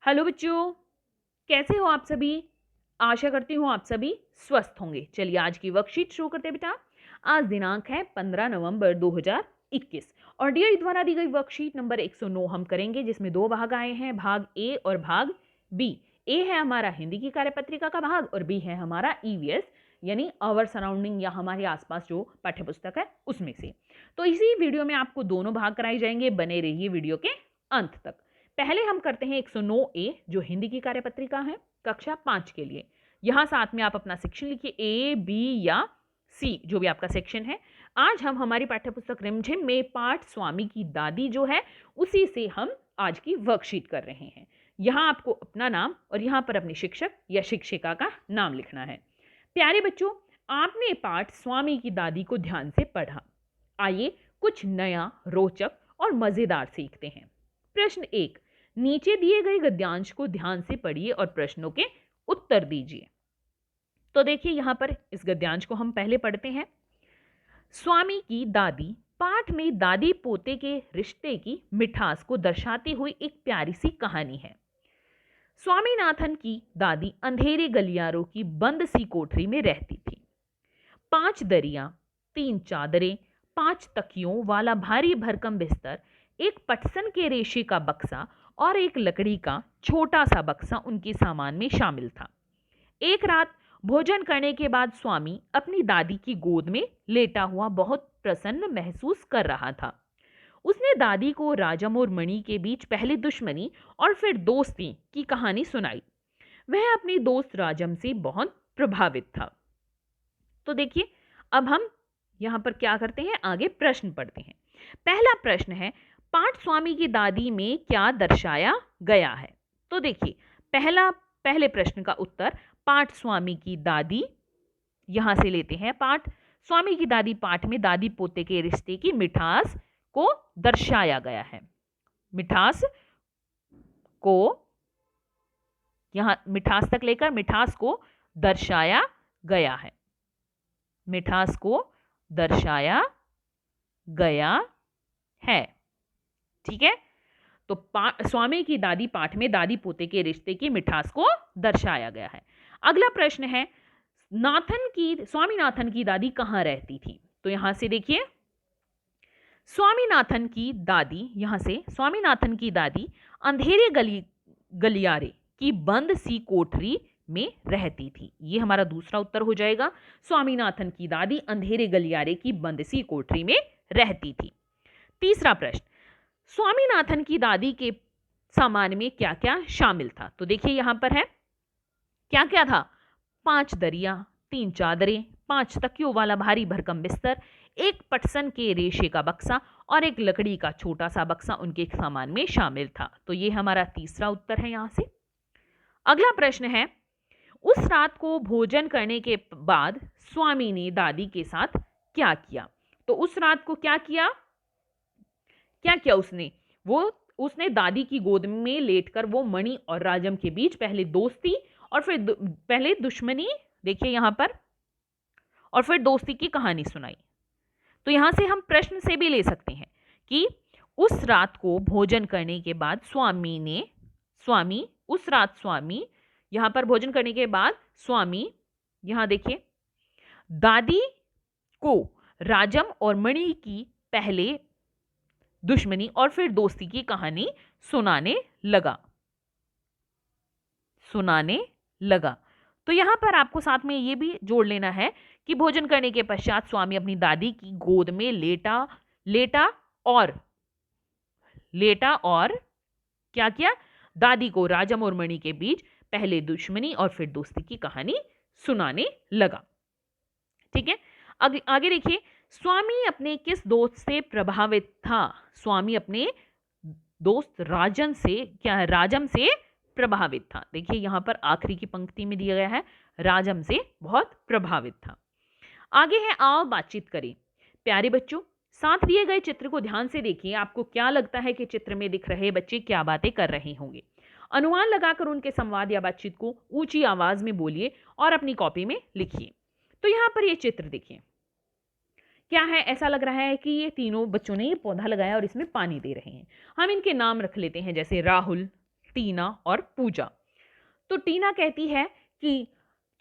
Hello बच्चों, कैसे हो आप सभी। आशा करती हूँ आप सभी स्वस्थ होंगे। चलिए आज की वर्कशीट शुरू करते हैं बेटा। आज दिनांक है 15 नवंबर 2021 और डीआई द्वारा दी गई वर्कशीट नंबर 109 हम करेंगे, जिसमें दो भाग आए हैं, भाग ए और भाग बी। ए है हमारा हिंदी की कार्यपत्रिका का भाग और बी है हमारा ईवीएस यानी आवर सराउंडिंग या हमारे आसपास जो पाठ्यपुस्तक है उसमें से। तो इसी वीडियो में आपको दोनों भाग कराए जाएंगे, बने रहिए वीडियो के अंत तक। पहले हम करते हैं 109 ए जो हिंदी की कार्यपत्रिका है कक्षा 5 के लिए। यहां साथ में आप अपना सेक्शन लिखिए, ए बी या सी जो भी आपका सेक्शन है। आज हम हमारी पाठ्यपुस्तक रिमझिम में पाठ स्वामी की दादी जो है उसी से हम आज की वर्कशीट कर रहे हैं। यहां आपको अपना नाम और यहां पर अपने शिक्षक या शिक्षिका का नाम लिखना है। प्यारे बच्चों, आपने पाठ स्वामी की दादी को ध्यान से पढ़ा। आइए कुछ नया, रोचक और मजेदार सीखते हैं। प्रश्न 1, नीचे दिए गए गद्यांश को ध्यान से पढ़िए और प्रश्नों के उत्तर दीजिए। तो देखिए यहां पर इस गद्यांश को हम पहले पढ़ते हैं। स्वामी की दादी पाठ में दादी पोते के रिश्ते की मिठास को दर्शाती हुई एक प्यारी सी कहानी है। स्वामीनाथन की दादी अंधेरे गलियारों की बंद सी कोठरी में रहती थी। 5 दरिया, 3 चादरें, 5 तकियों वाला भारी भरकम बिस्तर, एक पटसन के रेशे का बक्सा और एक लकड़ी का छोटा सा बक्सा उनके सामान में शामिल था। एक रात भोजन करने के बाद स्वामी अपनी दादी की गोद में लेटा हुआ बहुत प्रसन्न महसूस कर रहा था। उसने दादी को राजम और मणि के बीच पहले दुश्मनी और फिर दोस्ती की कहानी सुनाई। वह अपनी दोस्त राजम से बहुत प्रभावित था। तो देखिए अब हम यहां पर क्या करते हैं, आगे प्रश्न पढ़ते हैं। पहला प्रश्न है, पाठ स्वामी की दादी में क्या दर्शाया गया है। तो देखिए पहले प्रश्न का उत्तर पाठ स्वामी की दादी, यहां से लेते हैं। पाठ स्वामी की दादी पाठ में दादी पोते के रिश्ते की मिठास को दर्शाया गया है। मिठास को, यहां मिठास तक लेकर मिठास को दर्शाया गया है। मिठास को दर्शाया गया है। ठीक है, तो स्वामी की दादी पाठ में दादी पोते के रिश्ते की मिठास को दर्शाया गया है। अगला प्रश्न है, स्वामीनाथन की दादी कहां रहती थी। तो यहां से देखिए स्वामीनाथन की दादी, यहां से स्वामीनाथन की दादी अंधेरे गलियारे की बंद सी कोठरी में रहती थी। यह हमारा दूसरा उत्तर हो जाएगा। स्वामीनाथन की दादी अंधेरे गलियारे की बंद सी कोठरी में रहती थी। तीसरा प्रश्न, स्वामीनाथन की दादी के सामान में क्या क्या शामिल था। तो देखिए यहां पर है क्या क्या था, 5 दरिया, 3 चादरें, 5 तकियों वाला भारी भरकम बिस्तर, एक पटसन के रेशे का बक्सा और एक लकड़ी का छोटा सा बक्सा उनके सामान में शामिल था। तो ये हमारा तीसरा उत्तर है यहां से। अगला प्रश्न है, उस रात को भोजन करने के बाद स्वामी ने दादी के साथ क्या किया। तो उस रात को क्या किया, उसने दादी की गोद में लेटकर वो मणि और राजम के बीच पहले दोस्ती और फिर पहले दुश्मनी, देखिए यहां पर, और फिर दोस्ती की कहानी सुनाई। तो यहां से हम प्रश्न से भी ले सकते हैं कि उस रात को भोजन करने के बाद स्वामी यहां पर भोजन करने के बाद स्वामी, यहां देखिए, दादी को राजम और मणि की पहले दुश्मनी और फिर दोस्ती की कहानी सुनाने लगा। तो यहां पर आपको साथ में यह भी जोड़ लेना है कि भोजन करने के पश्चात स्वामी अपनी दादी की गोद में लेटा और क्या किया, दादी को राजम और मणि के बीच पहले दुश्मनी और फिर दोस्ती की कहानी सुनाने लगा। ठीक है, आगे देखिए, स्वामी अपने किस दोस्त से प्रभावित था। स्वामी अपने दोस्त राजम से प्रभावित था। देखिए यहां पर आखिरी की पंक्ति में दिया गया है, राजम से बहुत प्रभावित था। आगे है, आओ बातचीत करें। प्यारे बच्चों, साथ दिए गए चित्र को ध्यान से देखिए। आपको क्या लगता है कि चित्र में दिख रहे बच्चे क्या बातें कर रहे होंगे। अनुमान लगाकर उनके संवाद या बातचीत को ऊंची आवाज में बोलिए और अपनी कॉपी में लिखिए। तो यहां पर ये चित्र देखिए, क्या है, ऐसा लग रहा है कि ये तीनों बच्चों ने ये पौधा लगाया और इसमें पानी दे रहे हैं। हम इनके नाम रख लेते हैं, जैसे राहुल, टीना और पूजा। तो टीना कहती है कि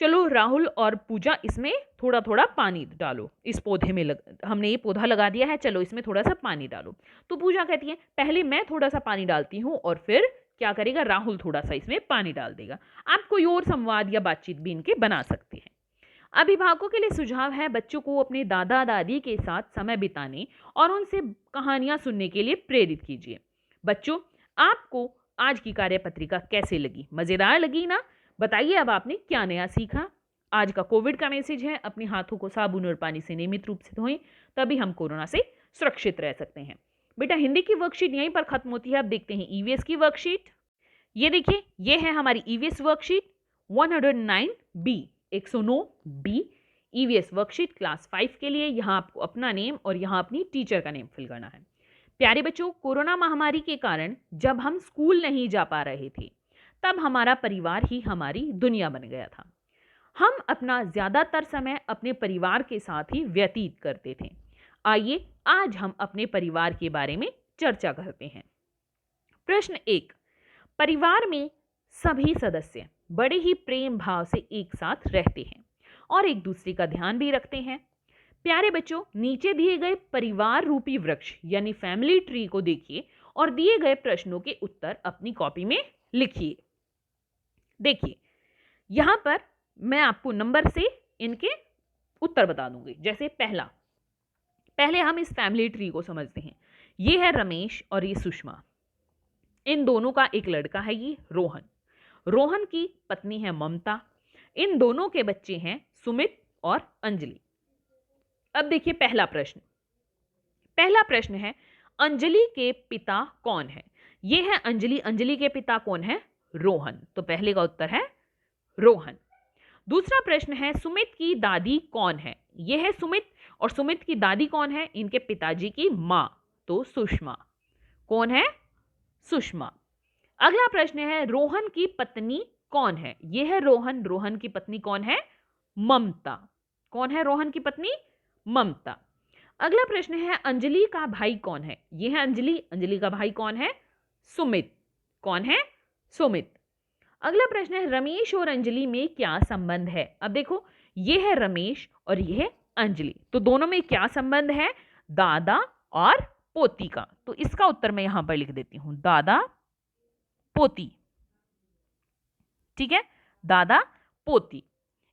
चलो राहुल और पूजा इसमें थोड़ा थोड़ा पानी डालो, इस पौधे में हमने ये पौधा लगा दिया है, चलो इसमें थोड़ा सा पानी डालो। तो पूजा कहती है पहले मैं थोड़ा सा पानी डालती हूँ और फिर क्या करेगा, राहुल थोड़ा सा इसमें पानी डाल देगा। आप कोई और संवाद या बातचीत भी इनके बना सकते हैं। अभिभावकों के लिए सुझाव है, बच्चों को अपने दादा दादी के साथ समय बिताने और उनसे कहानियां सुनने के लिए प्रेरित कीजिए। बच्चों, आपको आज की कार्यपत्रिका कैसे लगी? मजेदार लगी ना? बताइए अब आपने क्या नया सीखा। आज का कोविड का मैसेज है, अपने हाथों को साबुन और पानी से नियमित रूप से धोएं, तभी हम कोरोना से सुरक्षित रह सकते हैं। बेटा, हिंदी की वर्कशीट यहीं पर खत्म होती है। अब देखते हैं ईवीएस की वर्कशीट। ये देखिए, ये है हमारी EVS worksheet 109B 109B EVS worksheet class 5 के लिए। यहाँ आपको अपना नेम और यहाँ अपनी टीचर का नेम फिल करना है। प्यारे बच्चों, कोरोना महामारी के कारण जब हम स्कूल नहीं जा पा रहे थे, तब हमारा परिवार ही हमारी दुनिया बन गया था। हम अपना ज्यादातर समय अपने परिवार के साथ ही व्यतीत करते थे। आइए आज हम अपने परिवार के बारे में चर्चा करते हैं। प्रश्न 1, परिवार में सभी सदस्य बड़े ही प्रेम भाव से एक साथ रहते हैं और एक दूसरे का ध्यान भी रखते हैं। प्यारे बच्चों, नीचे दिए गए परिवार रूपी वृक्ष यानी फैमिली ट्री को देखिए और दिए गए प्रश्नों के उत्तर अपनी कॉपी में लिखिए। देखिए, यहां पर मैं आपको नंबर से इनके उत्तर बता दूंगी। जैसे पहले हम इस फैमिली ट्री को समझते हैं। ये है रमेश और ये सुषमा। इन दोनों का एक लड़का है, ये रोहन। रोहन की पत्नी है ममता। इन दोनों के बच्चे हैं सुमित और अंजलि। अब देखिए पहला प्रश्न है, अंजलि के पिता कौन है? ये है अंजलि। अंजलि के पिता कौन है? रोहन। तो पहले का उत्तर है रोहन। दूसरा प्रश्न है, सुमित की दादी कौन है? यह है सुमित। और सुमित की दादी कौन है? इनके पिताजी की मां, तो सुषमा। कौन है? सुषमा। अगला प्रश्न है, रोहन की पत्नी कौन है? यह है रोहन। रोहन की पत्नी कौन है? ममता। कौन है रोहन की पत्नी? ममता। अगला प्रश्न है, अंजलि का भाई कौन है? यह है अंजलि। अंजलि का भाई कौन है? सुमित। कौन है? सुमित। अगला प्रश्न है, रमेश और अंजलि में क्या संबंध है? अब देखो, यह है रमेश और यह है अंजलि, तो दोनों में क्या संबंध है? दादा और पोती का। तो इसका उत्तर मैं यहां पर लिख देती हूं, दादा पोती। ठीक है, दादा पोती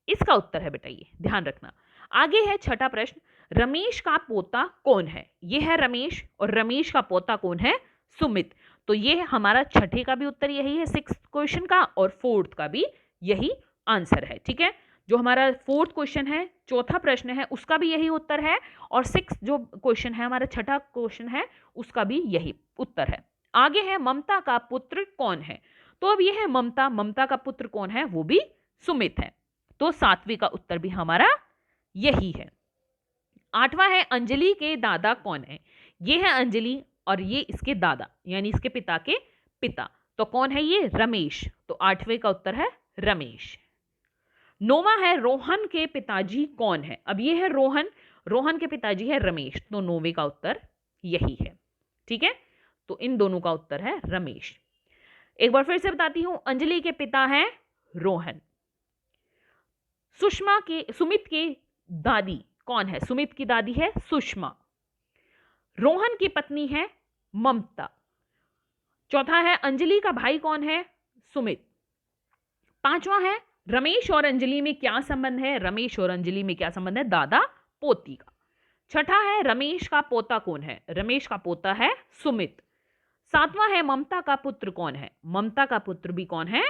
इसका उत्तर है बेटा, ये ध्यान रखना। आगे है छठा प्रश्न, रमेश का पोता कौन है? यह है रमेश और रमेश का पोता कौन है? सुमित। तो ये हमारा छठे का भी उत्तर यही है, 6th क्वेश्चन का, और 4th का भी यही आंसर है। ठीक है, जो हमारा 4th क्वेश्चन है, चौथा प्रश्न है, उसका भी यही उत्तर है, और 6th जो क्वेश्चन है हमारा छठा क्वेश्चन है, उसका भी यही उत्तर है। आगे है, ममता का पुत्र कौन है? तो अब यह है ममता। ममता का पुत्र कौन है? वो भी सुमित है। तो 7वीं का उत्तर भी हमारा यही है। 8वां है, अंजलि के दादा कौन है? ये है अंजलि और ये इसके दादा यानी इसके पिता के पिता। तो कौन है ये? रमेश। तो 8वें का उत्तर है रमेश। 9वां है, रोहन के पिताजी कौन है? अब ये है रोहन, रोहन के पिताजी है रमेश, तो 9वें का उत्तर यही है। ठीक है, तो इन दोनों का उत्तर है रमेश। एक बार फिर से बताती हूं, अंजलि के पिता हैं रोहन। सुमित के दादी कौन है? सुमित की दादी है सुषमा। रोहन की पत्नी है ममता। चौथा है, अंजलि का भाई कौन है? सुमित। 5वां है, रमेश और अंजलि में क्या संबंध है? रमेश और अंजलि में क्या संबंध है? दादा पोती का। छठा है, रमेश का पोता कौन है? रमेश का पोता है सुमित। 7वां है, ममता का पुत्र कौन है? ममता का पुत्र भी कौन है?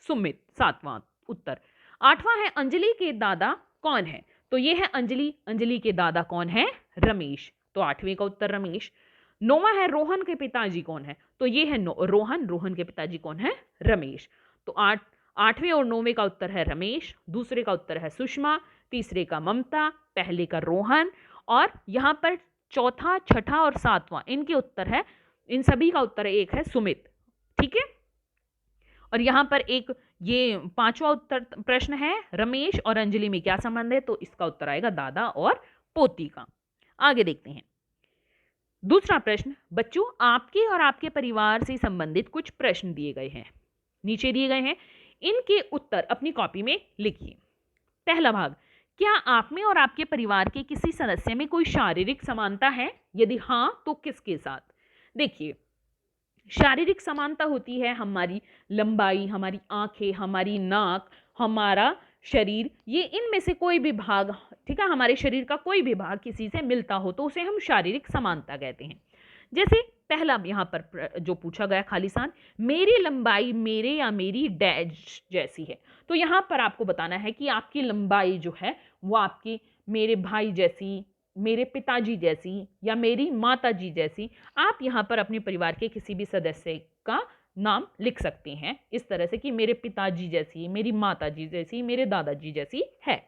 सुमित। 7वां उत्तर। 8वां है, अंजलि के दादा कौन है? तो ये है अंजलि। अंजलि के दादा कौन है? रमेश। तो 8वें का उत्तर रमेश। 9वां है, रोहन के पिताजी कौन है? तो ये है रोहन। रोहन के पिताजी कौन है? रमेश। तो 8वें और 9वें का उत्तर है रमेश, दूसरे का उत्तर है सुषमा, तीसरे का ममता, पहले का रोहन, और यहां पर चौथा, छठा और 7वां इनके उत्तर है, इन सभी का उत्तर एक है सुमित। ठीक है, और यहां पर एक ये 5वां उत्तर प्रश्न है, रमेश और अंजलि में क्या संबंध है? तो इसका उत्तर आएगा दादा और पोती का। आगे देखते हैं दूसरा प्रश्न। बच्चों, आपके और आपके परिवार से संबंधित कुछ प्रश्न दिए गए हैं। नीचे दिए गए हैं, इनके उत्तर अपनी कॉपी में लिखिए। पहला भाग, क्या आप में और आपके परिवार के किसी सदस्य में कोई शारीरिक समानता है? यदि हाँ तो किसके साथ? देखिए, शारीरिक समानता होती है हमारी लंबाई, हमारी आंखें, हमारी नाक, हमारा शरीर, ये इनमें से कोई भी भाग, ठीक है, हमारे शरीर का कोई भी भाग किसी से मिलता हो तो उसे हम शारीरिक समानता कहते हैं। जैसे पहला यहाँ पर जो पूछा गया खालिस्तान, मेरी लंबाई मेरे या मेरी डैश जैसी है। तो यहाँ पर आपको बताना है कि आपकी लंबाई जो है वो आपकी मेरे भाई जैसी, मेरे पिताजी जैसी या मेरी माताजी जैसी। आप यहाँ पर अपने परिवार के किसी भी सदस्य का नाम लिख सकते हैं इस तरह से कि मेरे पिताजी जैसी, मेरी माताजी जैसी, मेरे दादाजी जैसी है।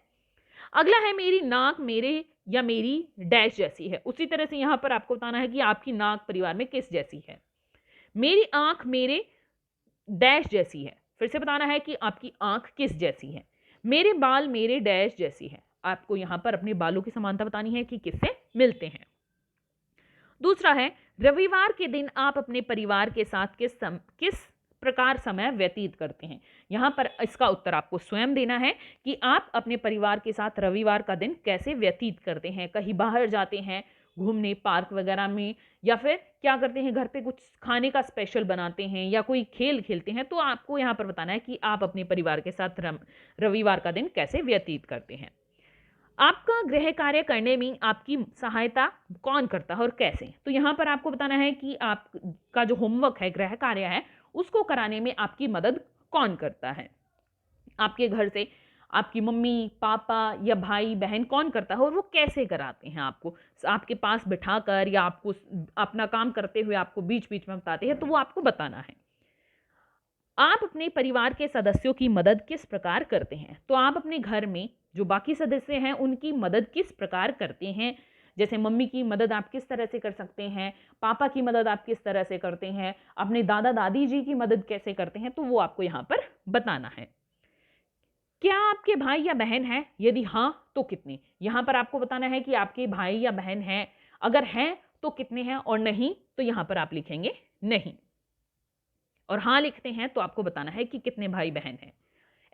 अगला है मेरी नाक मेरे या मेरी डैश जैसी है। उसी तरह से यहाँ पर आपको बताना है कि आपकी नाक परिवार में किस जैसी है। मेरी आंख मेरे डैश जैसी है। फिर से बताना है कि आपकी आंख किस जैसी है। मेरे बाल मेरे डैश जैसी है। आपको यहाँ पर अपने बालों की समानता बतानी है कि किससे मिलते हैं। दूसरा है, रविवार के दिन आप अपने परिवार के साथ किस प्रकार समय व्यतीत करते हैं। यहाँ पर इसका उत्तर आपको स्वयं देना है कि आप अपने परिवार के साथ रविवार का दिन कैसे व्यतीत करते हैं। कहीं बाहर जाते हैं घूमने पार्क वगैरह में, या फिर क्या करते हैं घर पे कुछ खाने का स्पेशल बनाते हैं या कोई खेल खेलते हैं। तो आपको यहाँ पर बताना है कि आप अपने परिवार के साथ रविवार का दिन कैसे व्यतीत करते हैं। आपका गृह कार्य करने में आपकी सहायता कौन करता है और कैसे। तो यहाँ पर आपको बताना है कि आपका जो होमवर्क है, गृह कार्य है, उसको कराने में आपकी मदद कौन करता है। आपके घर से आपकी मम्मी पापा या भाई बहन कौन करता है और वो कैसे कराते हैं आपको, आपके पास बिठाकर या आपको अपना काम करते हुए आपको बीच बीच में बताते हैं, तो वो आपको बताना है। आप अपने परिवार के सदस्यों की मदद किस प्रकार करते हैं। तो आप अपने घर में जो बाकी सदस्य हैं उनकी मदद किस प्रकार करते हैं। जैसे मम्मी की मदद आप किस तरह से कर सकते हैं, पापा की मदद आप किस तरह से करते हैं, अपने दादा दादी जी की मदद कैसे करते हैं, तो वो आपको यहाँ पर बताना है। क्या आपके भाई या बहन हैं? यदि हाँ तो कितने। यहाँ पर आपको बताना है कि आपके भाई या बहन हैं, अगर हैं तो कितने हैं, और नहीं तो यहाँ पर आप लिखेंगे नहीं, और हाँ लिखते हैं तो आपको बताना है कि कितने भाई बहन हैं।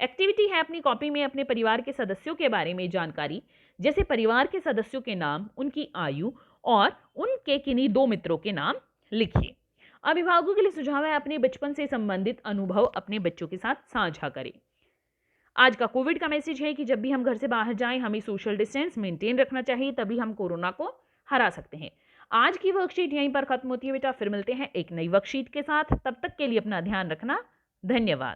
एक्टिविटी है अपनी कॉपी में अपने परिवार के सदस्यों के बारे में जानकारी, जैसे परिवार के सदस्यों के नाम, उनकी आयु और उनके किन्हीं दो मित्रों के नाम लिखिए। अभिभावकों के लिए सुझाव है, अपने बचपन से संबंधित अनुभव अपने बच्चों के साथ साझा करें। आज का कोविड का मैसेज है कि जब भी हम घर से बाहर जाएं हमें सोशल डिस्टेंस मेंटेन रखना चाहिए, तभी हम कोरोना को हरा सकते हैं। आज की वर्कशीट यहीं पर खत्म होती है बेटा, फिर मिलते हैं एक नई वर्कशीट के साथ। तब तक के लिए अपना ध्यान रखना। धन्यवाद।